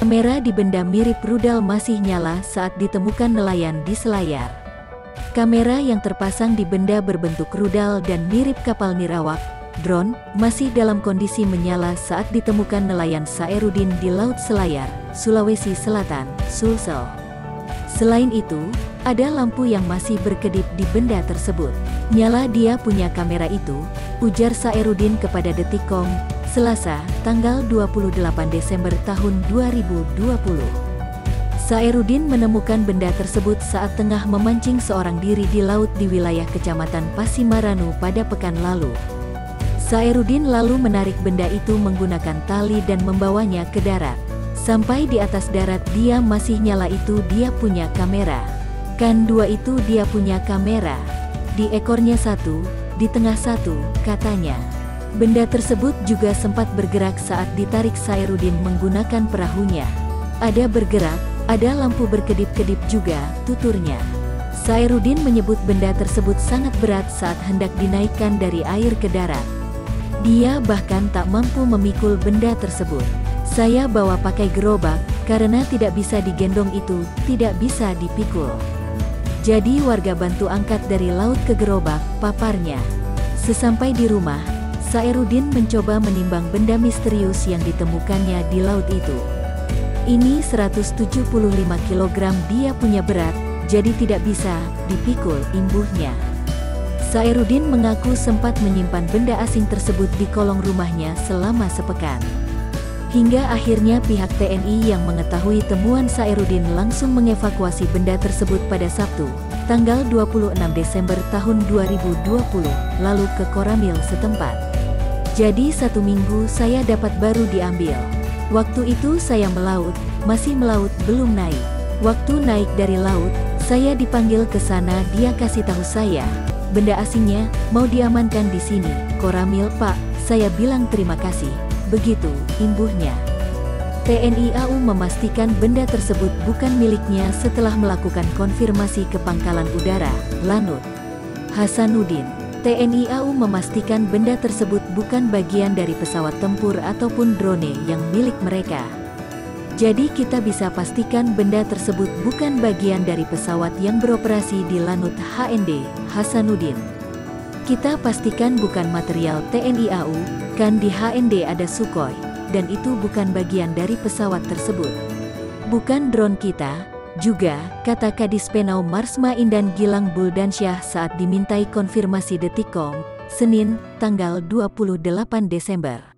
Kamera di benda mirip rudal masih nyala saat ditemukan nelayan di selayar. Kamera yang terpasang di benda berbentuk rudal dan mirip kapal nirawak, drone, masih dalam kondisi menyala saat ditemukan nelayan Sairudin di Laut Selayar, Sulawesi Selatan, Sulsel. Selain itu, ada lampu yang masih berkedip di benda tersebut. "Nyala dia punya kamera itu," ujar Sairudin kepada Detikcom, Selasa, tanggal 28 Desember tahun 2020. Sairudin menemukan benda tersebut saat tengah memancing seorang diri di laut di wilayah Kecamatan Pasimaranu pada pekan lalu. Sairudin lalu menarik benda itu menggunakan tali dan membawanya ke darat. Sampai di atas darat dia masih nyala, itu dia punya kamera. "Kan dua itu dia punya kamera. Di ekornya satu, di tengah satu," katanya. Benda tersebut juga sempat bergerak saat ditarik Sairudin menggunakan perahunya. "Ada bergerak, ada lampu berkedip-kedip juga," tuturnya. Sairudin menyebut benda tersebut sangat berat saat hendak dinaikkan dari air ke darat. Dia bahkan tak mampu memikul benda tersebut. "Saya bawa pakai gerobak, karena tidak bisa digendong itu, tidak bisa dipikul. Jadi warga bantu angkat dari laut ke gerobak," paparnya. Sesampai di rumah, Sairudin mencoba menimbang benda misterius yang ditemukannya di laut itu. "Ini 175 kg dia punya berat, jadi tidak bisa dipikul," imbuhnya. Sairudin mengaku sempat menyimpan benda asing tersebut di kolong rumahnya selama sepekan. Hingga akhirnya pihak TNI yang mengetahui temuan Sairudin langsung mengevakuasi benda tersebut pada Sabtu, tanggal 26 Desember tahun 2020, lalu ke Koramil setempat. "Jadi 1 minggu saya dapat baru diambil. Waktu itu saya melaut, masih melaut belum naik. Waktu naik dari laut, saya dipanggil ke sana, dia kasih tahu saya, benda asingnya mau diamankan di sini, Koramil Pak." Saya bilang terima kasih. Begitu, imbuhnya. TNI AU memastikan benda tersebut bukan miliknya setelah melakukan konfirmasi ke Pangkalan Udara, Lanut. Hasanuddin. TNI AU memastikan benda tersebut bukan bagian dari pesawat tempur ataupun drone yang milik mereka. "Jadi kita bisa pastikan benda tersebut bukan bagian dari pesawat yang beroperasi di Lanut HND, Hasanuddin. Kita pastikan bukan material TNI AU, kan di HND ada Sukhoi, dan itu bukan bagian dari pesawat tersebut. Bukan drone kita juga," kata Kadis Penau Marsma Indan Gilang Buldansyah saat dimintai konfirmasi Detikcom, Senin, tanggal 28 Desember.